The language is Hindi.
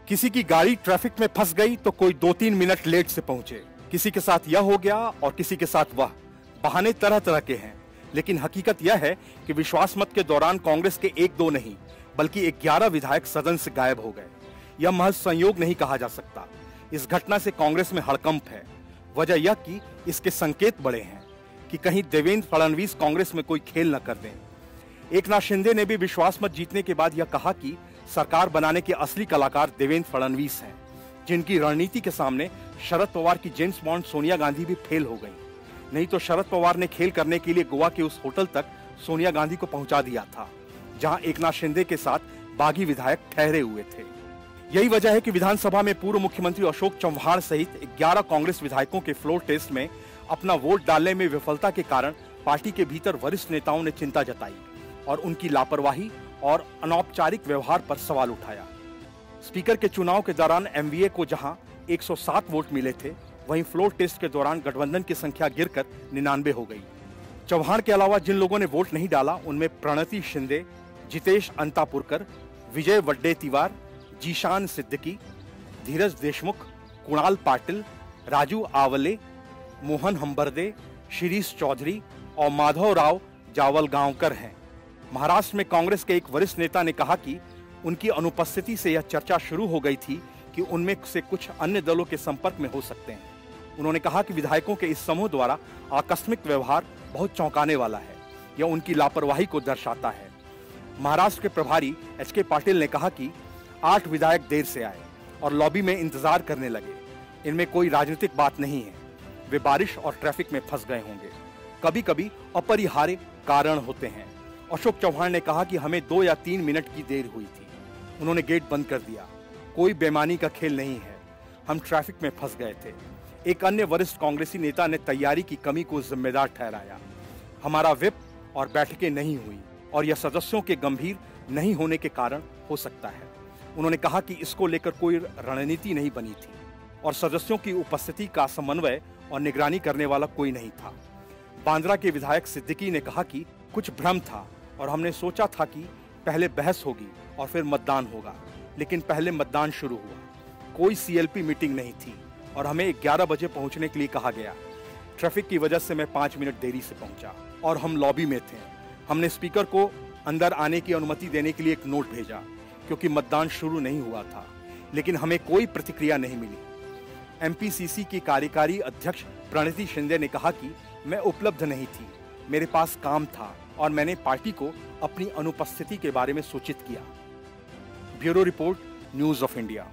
किसी की गाड़ी ट्रैफिक में फंस गई तो कोई 2-3 मिनट लेट से पहुंचे। किसी के साथ यह हो गया और किसी के साथ वह। बहाने तरह तरह के हैं, लेकिन हकीकत यह है कि विश्वास मत के दौरान कांग्रेस के 1-2 नहीं बल्कि 11 विधायक सदन से गायब हो गए। यह महज संयोग नहीं कहा जा सकता। इस घटना से कांग्रेस में हड़कंप है। वजह यह कि इसके संकेत बड़े हैं कि कहीं देवेंद्र फडणवीस कांग्रेस में कोई खेल न कर दें। एकनाथ शिंदे ने भी विश्वास मत जीतने के बाद यह कहा कि सरकार बनाने के असली कलाकार देवेंद्र फडणवीस हैं, जिनकी रणनीति के सामने शरद पवार की जेम्स बॉन्ड सोनिया गांधी भी फेल हो गई। नहीं तो शरद पवार ने खेल करने के लिए गोवा के उस होटल तक सोनिया गांधी को पहुंचा दिया था, जहां एकनाथ शिंदे के साथ बागी विधायक ठहरे हुए थे। यही वजह है कि विधानसभा में पूर्व मुख्यमंत्री अशोक चव्हाण सहित 11 कांग्रेस विधायकों के फ्लोर टेस्ट में अपना वोट डालने में विफलता के कारण पार्टी के भीतर वरिष्ठ नेताओं ने चिंता जताई और उनकी लापरवाही और अनौपचारिक व्यवहार पर सवाल उठाया। स्पीकर के चुनाव के दौरान एमवीए को जहां 107 वोट मिले थे, वहीं फ्लोर टेस्ट के दौरान गठबंधन की संख्या गिरकर 99 हो गई। चव्हाण के अलावा जिन लोगों ने वोट नहीं डाला उनमें प्रणति शिंदे, जितेश अंतापुरकर, विजय वड्डेतीवार, जीशान सिद्दीकी, धीरज देशमुख, कुणाल पाटिल, राजू आवले, मोहन हंबरदे, शिरीष चौधरी और माधवराव जावलगांवकर हैं। महाराष्ट्र में कांग्रेस के एक वरिष्ठ नेता ने कहा कि उनकी अनुपस्थिति से यह चर्चा शुरू हो गई थी कि उनमें से कुछ अन्य दलों के संपर्क में हो सकते हैं। उन्होंने कहा कि विधायकों के इस समूह द्वारा आकस्मिक व्यवहार बहुत चौंकाने वाला है। यह उनकी लापरवाही को दर्शाता है। महाराष्ट्र के प्रभारी एच.के. पाटिल ने कहा कि 8 विधायक देर से आए और लॉबी में इंतजार करने लगे। इनमें कोई राजनीतिक बात नहीं है। वे बारिश और ट्रैफिक में फंस गए होंगे। कभी कभी अपरिहार्य कारण होते हैं। अशोक चव्हाण ने कहा कि हमें 2 या 3 मिनट की देर हुई थी। उन्होंने गेट बंद कर दिया। कोई बेईमानी का खेल नहीं है। हम ट्रैफिक में फंस गए थे। एक अन्य वरिष्ठ कांग्रेसी नेता ने तैयारी की कमी को जिम्मेदार ठहराया। हमारा व्हिप और बैठकें नहीं हुई और यह सदस्यों के गंभीर नहीं होने के कारण हो सकता है। उन्होंने कहा कि इसको लेकर कोई रणनीति नहीं बनी थी और सदस्यों की उपस्थिति का समन्वय और निगरानी करने वाला कोई नहीं था। बांद्रा के विधायक सिद्दीकी ने कहा कि कुछ भ्रम था और हमने सोचा था कि पहले बहस होगी और फिर मतदान होगा, लेकिन पहले मतदान शुरू हुआ। कोई सीएलपी मीटिंग नहीं थी और हमें 11 बजे पहुंचने के लिए कहा गया। ट्रैफिक की वजह से मैं 5 मिनट देरी से पहुंचा और हम लॉबी में थे। हमने स्पीकर को अंदर आने की अनुमति देने के लिए एक नोट भेजा क्योंकि मतदान शुरू नहीं हुआ था, लेकिन हमें कोई प्रतिक्रिया नहीं मिली। एमपीसीसी की कार्यकारी अध्यक्ष प्रणति शिंदे ने कहा कि मैं उपलब्ध नहीं थी, मेरे पास काम था और मैंने पार्टी को अपनी अनुपस्थिति के बारे में सूचित किया। Bureau report, news of India.